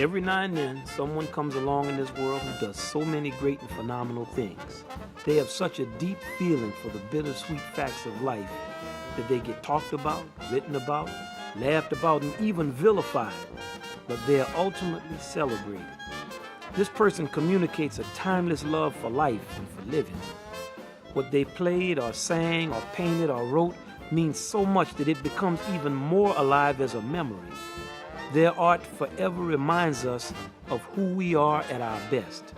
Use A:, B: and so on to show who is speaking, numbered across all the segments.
A: Every now and then, someone comes along in this world who does so many great and phenomenal things. They have such a deep feeling for the bittersweet facts of life that they get talked about, written about, laughed about, and even vilified, but they are ultimately celebrated. This person communicates a timeless love for life and for living. What they played or sang or painted or wrote means so much that it becomes even more alive as a memory. Their art forever reminds us of who we are at our best.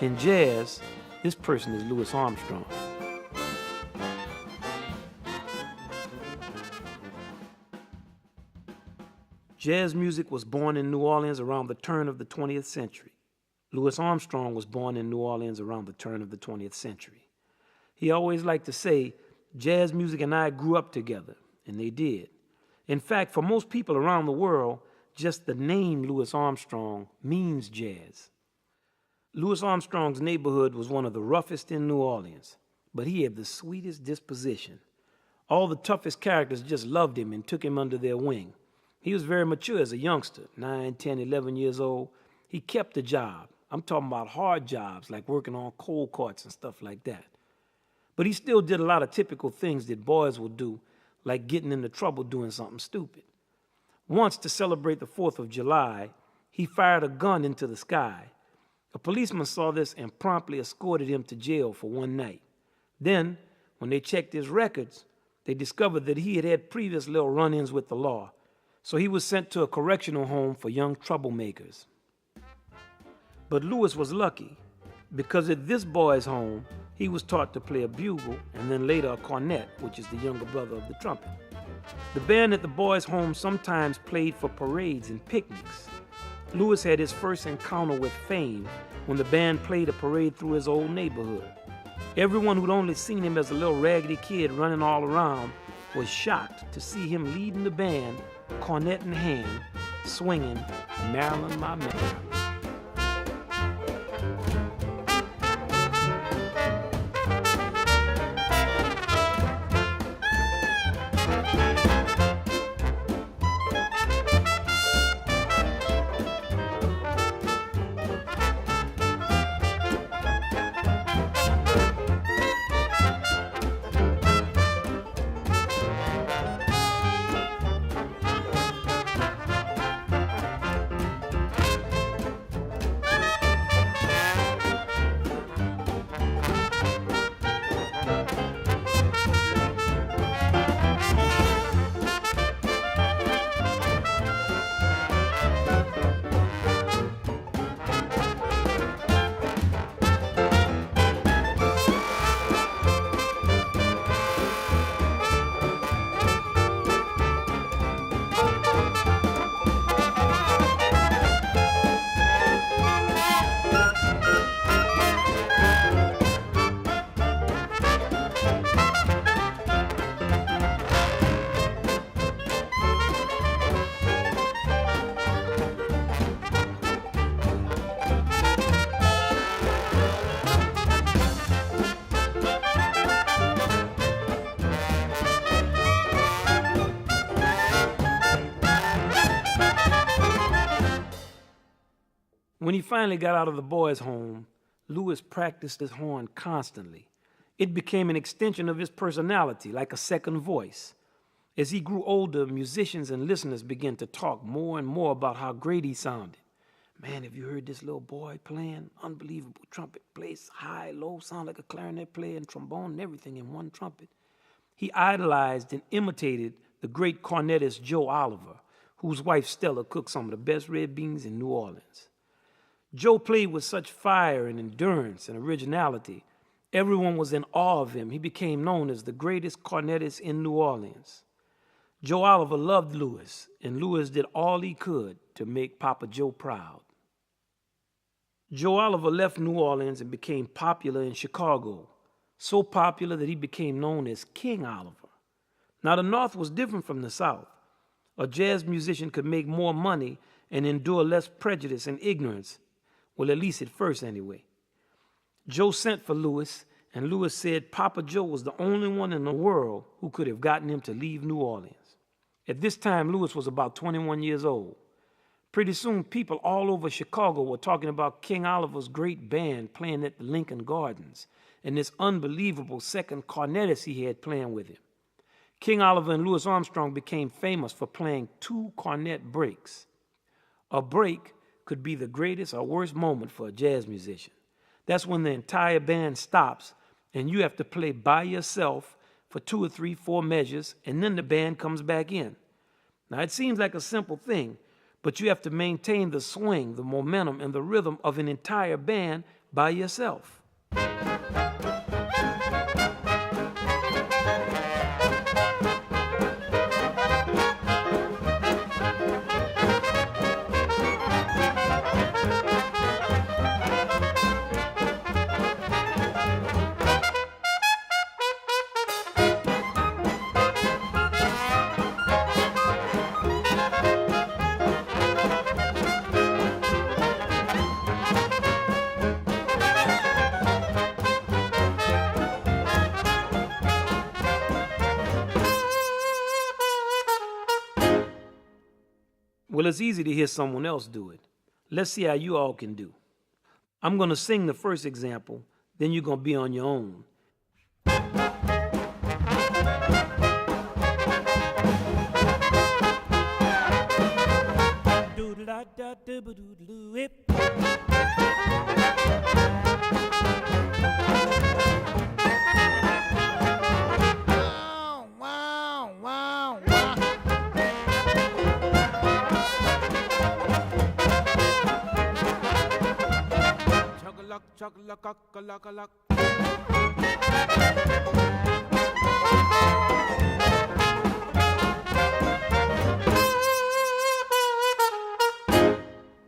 A: In jazz, this person is Louis Armstrong. Jazz music was born in New Orleans around the turn of the 20th century. Louis Armstrong was born in New Orleans around the turn of the 20th century. He always liked to say, jazz music and I grew up together, and they did. In fact, for most people around the world, just the name Louis Armstrong means jazz. Louis Armstrong's neighborhood was one of the roughest in New Orleans, but he had the sweetest disposition. All the toughest characters just loved him and took him under their wing. He was very mature as a youngster, 9, 10, 11 years old. He kept a job. I'm talking about hard jobs like working on coal carts and stuff like that. But he still did a lot of typical things that boys would do, like getting into trouble doing something stupid. Once, to celebrate the 4th of July, he fired a gun into the sky. A policeman saw this and promptly escorted him to jail for one night. Then, when they checked his records, they discovered that he had had previous little run-ins with the law, so he was sent to a correctional home for young troublemakers. But Louis was lucky, because at this boy's home, he was taught to play a bugle and then later a cornet, which is the younger brother of the trumpet. The band at the boys' home sometimes played for parades and picnics. Louis had his first encounter with fame when the band played a parade through his old neighborhood. Everyone who'd only seen him as a little raggedy kid running all around was shocked to see him leading the band, cornet in hand, swinging Maryland, My Maryland. When he finally got out of the boys' home, Louis practiced his horn constantly. It became an extension of his personality, like a second voice. As he grew older, musicians and listeners began to talk more and more about how great he sounded. Man, have you heard this little boy playing? Unbelievable trumpet. Plays high, low, sound like a clarinet player and trombone and everything in one trumpet. He idolized and imitated the great cornetist Joe Oliver, whose wife Stella cooked some of the best red beans in New Orleans. Joe played with such fire and endurance and originality. Everyone was in awe of him. He became known as the greatest cornetist in New Orleans. Joe Oliver loved Louis, and Louis did all he could to make Papa Joe proud. Joe Oliver left New Orleans and became popular in Chicago, so popular that he became known as King Oliver. Now, the North was different from the South. A jazz musician could make more money and endure less prejudice and ignorance. Well, at least at first anyway. Joe sent for Louis, and Louis said Papa Joe was the only one in the world who could have gotten him to leave New Orleans. At this time, Louis was about 21 years old. Pretty soon, people all over Chicago were talking about King Oliver's great band playing at the Lincoln Gardens and this unbelievable second cornetist he had playing with him. King Oliver and Louis Armstrong became famous for playing 2 cornet breaks. A break could be the greatest or worst moment for a jazz musician. That's when the entire band stops and you have to play by yourself for 2 or 3, 4 measures, and then the band comes back in. Now, it seems like a simple thing, but you have to maintain the swing, the momentum, and the rhythm of an entire band by yourself. Well, it's easy to hear someone else do it. Let's see how you all can do. I'm going to sing the first example, then you're going to be on your own.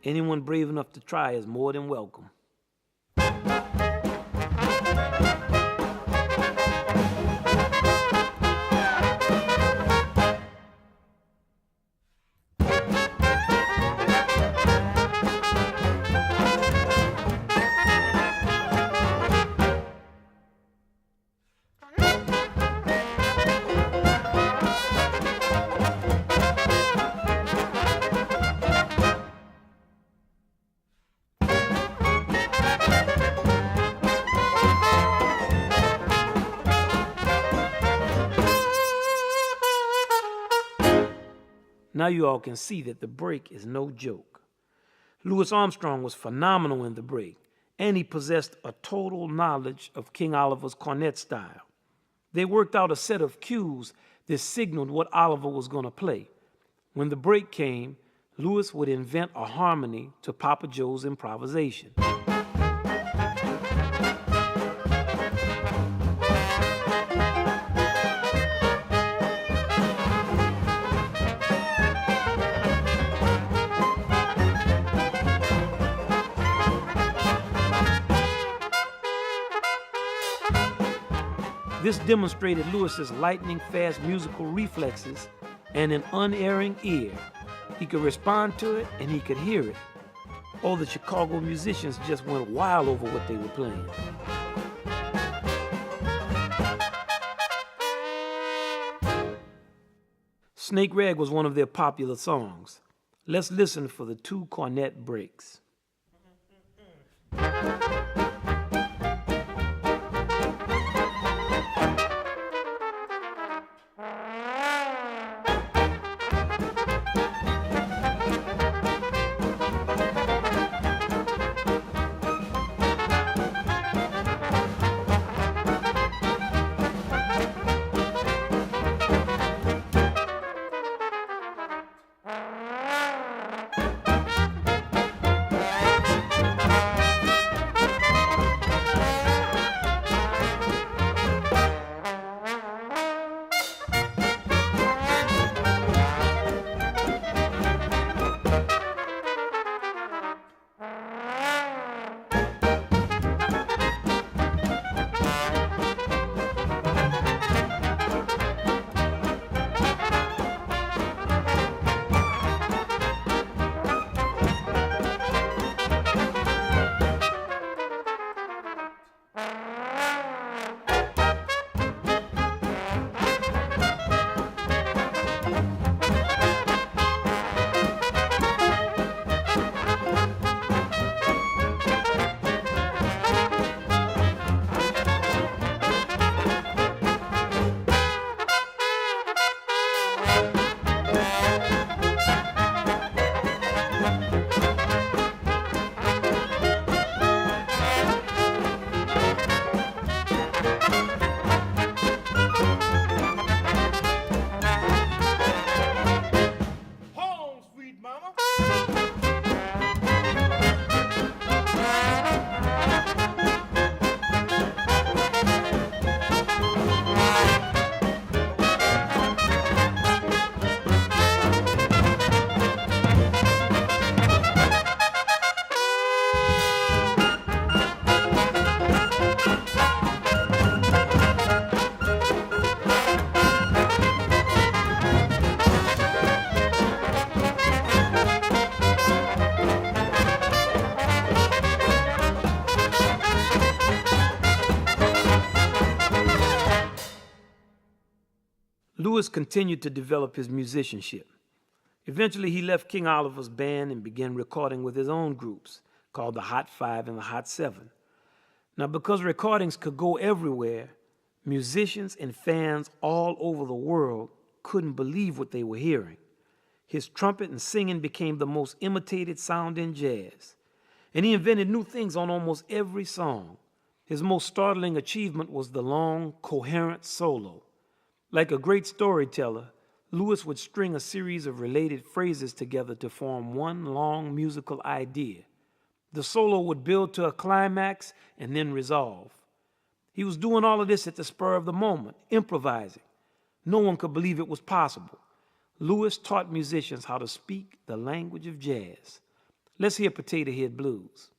A: Anyone brave enough to try is more than welcome. Now you all can see that the break is no joke. Louis Armstrong was phenomenal in the break, and he possessed a total knowledge of King Oliver's cornet style. They worked out a set of cues that signaled what Oliver was going to play. When the break came, Louis would invent a harmony to Papa Joe's improvisation. This demonstrated Louis's lightning-fast musical reflexes and an unerring ear. He could respond to it and he could hear it. All the Chicago musicians just went wild over what they were playing. Snake Rag was one of their popular songs. Let's listen for the 2 cornet breaks. Lewis continued to develop his musicianship. Eventually, he left King Oliver's band and began recording with his own groups called the Hot Five and the Hot Seven. Now, because recordings could go everywhere, musicians and fans all over the world couldn't believe what they were hearing. His trumpet and singing became the most imitated sound in jazz, and he invented new things on almost every song. His most startling achievement was the long, coherent solo. Like a great storyteller, Lewis would string a series of related phrases together to form one long musical idea. The solo would build to a climax and then resolve. He was doing all of this at the spur of the moment, improvising. No one could believe it was possible. Lewis taught musicians how to speak the language of jazz. Let's hear Potato Head Blues.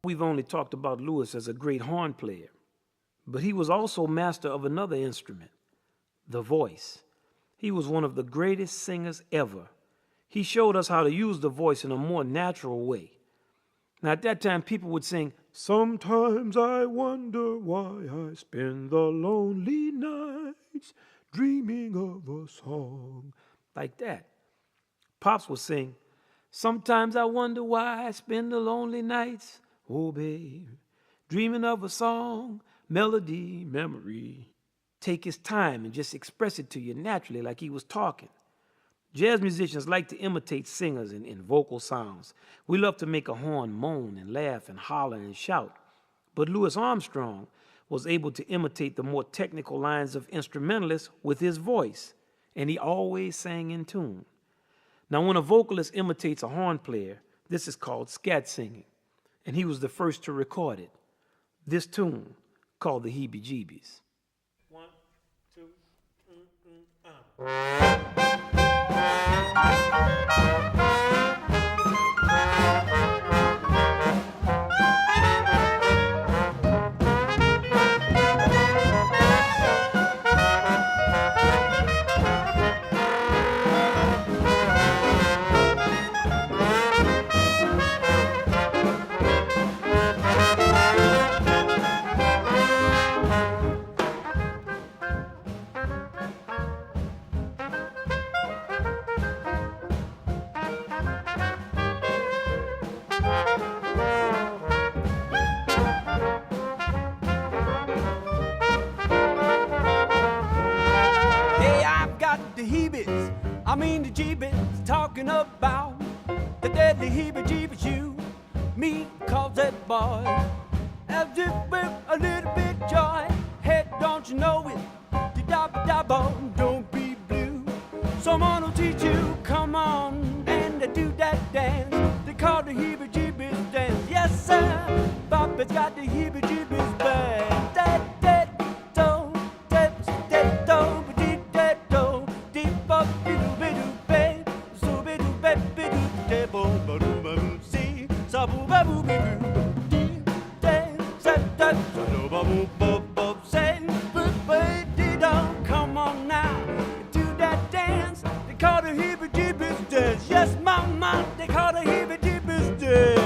A: We've only talked about Lewis as a great horn player, but he was also master of another instrument, the voice. He was one of the greatest singers ever. He showed us how to use the voice in a more natural way. Now, at that time, people would sing, "Sometimes I wonder why I spend the lonely nights dreaming of a song," like that. Pops would sing, "Sometimes I wonder why I spend the lonely nights, oh babe, dreaming of a song, melody, memory." Take his time and just express it to you naturally like he was talking. Jazz musicians like to imitate singers in vocal sounds. We love to make a horn moan and laugh and holler and shout. But Louis Armstrong was able to imitate the more technical lines of instrumentalists with his voice. and he always sang in tune. Now, when a vocalist imitates a horn player, this is called scat singing, and he was the first to record it. This tune, called the Heebie-Jeebies. 1, 2,
B: the heebies, I mean the jeebies, talking about the deadly heebie-jeebies. You, me, cause that boy, as if with a little bit joy. Hey, don't you know it? The da-ba-da-bo, don't be blue. Someone will teach you, come on, and they do that dance. They call the heebie-jeebies dance. Yes, sir, Papa's got the heebie-jeebies band. Come on now, do that dance. They call the heebie-jeebies dance. Yes, mama, they call the heebie-jeebies dance.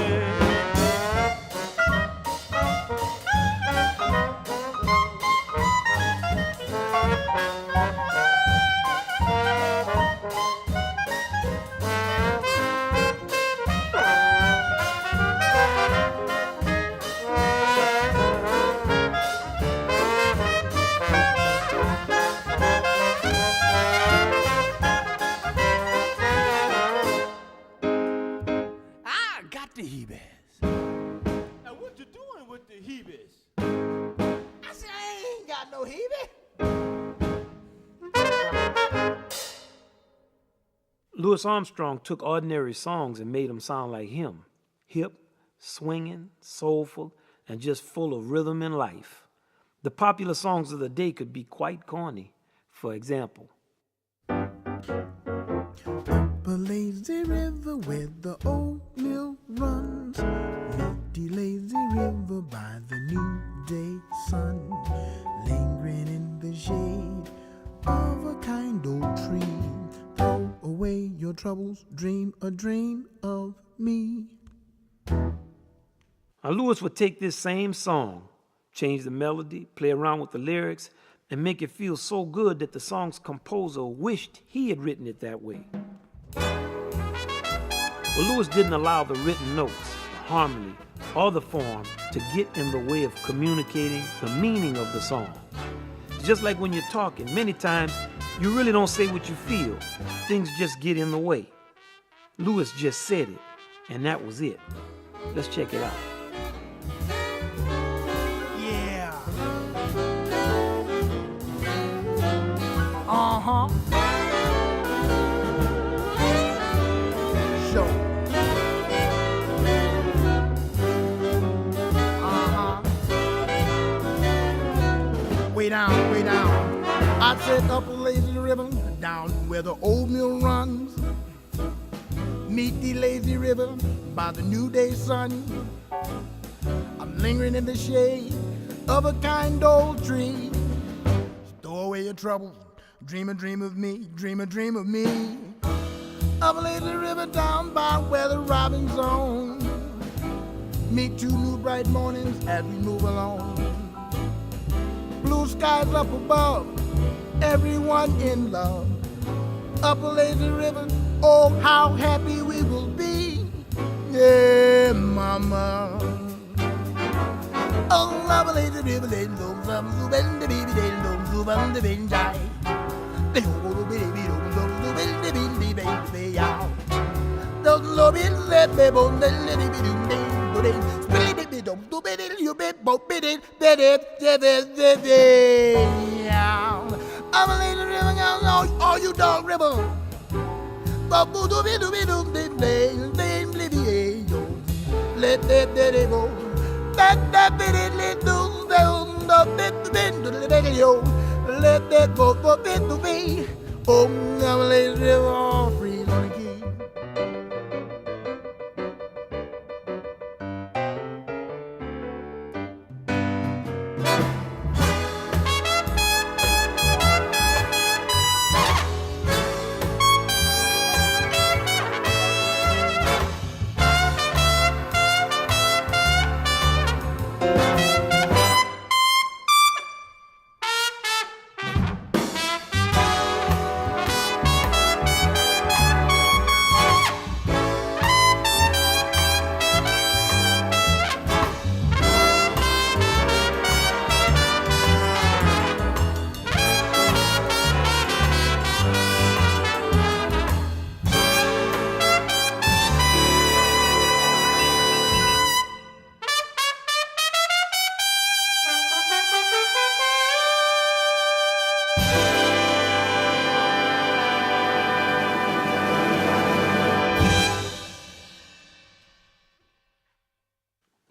B: The heebies.
C: Now what you doing with the heebies? I said I ain't got no heebie.
A: Louis Armstrong took ordinary songs and made them sound like him. Hip, swinging, soulful, and just full of rhythm and life. The popular songs of the day could be quite corny. For example,
D: a lazy river where the old mill runs, meet the lazy river by the noonday sun, lingering in the shade of a kind old tree. Throw away your troubles, dream a dream of me.
A: Now Louis would take this same song, change the melody, play around with the lyrics, and make it feel so good that the song's composer wished he had written it that way. But Louis didn't allow the written notes, the harmony, or the form to get in the way of communicating the meaning of the song. It's just like when you're talking, many times you really don't say what you feel. Things just get in the way. Louis just said it, and that was it. Let's check it out.
B: Yeah. Uh-huh.
D: Show. Way down, way down. I said up a lazy river, down where the old mill runs. Meet the lazy river by the noonday sun. I'm lingering in the shade of a kind old tree. Stow away your troubles, dream a dream of me, dream a dream of me. Up a lazy river down by where the robin's on. Meet two new bright mornings as we move along. Blue skies up above, everyone in love. Up a lazy river, oh how happy we will be. Yeah, mama. Oh, up a lazy river, they don't come to bend the baby, they don't do bend the baby. They don't go to baby, don't do bend the baby, baby out. Don't love it, let me bone, then let me do don't do it, you bet, both bit it, bet it, I'm a lazy river, all you dog river. Let that go. Let that go for bit to be. Oh, I'm a lazy river, all free on the key.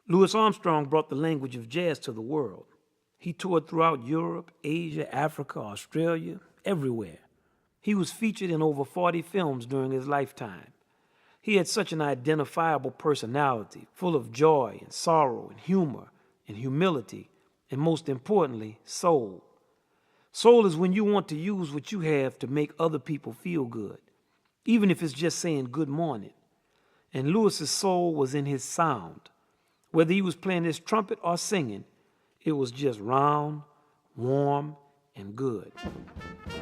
A: Louis Armstrong brought the language of jazz to the world. He toured throughout Europe, Asia, Africa, Australia, everywhere. He was featured in over 40 films during his lifetime. He had such an identifiable personality, full of joy and sorrow and humor and humility, and most importantly, soul. Soul is when you want to use what you have to make other people feel good, even if it's just saying good morning. And Louis's soul was in his sound. Whether he was playing his trumpet or singing, it was just round, warm, and good.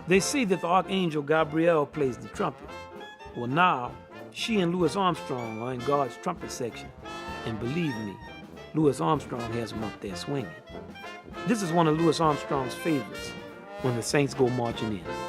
A: They say that the Archangel Gabrielle plays the trumpet. Well, now, she and Louis Armstrong are in God's trumpet section. And believe me, Louis Armstrong has them up there swinging. This is one of Louis Armstrong's favorites, When the Saints Go Marching In.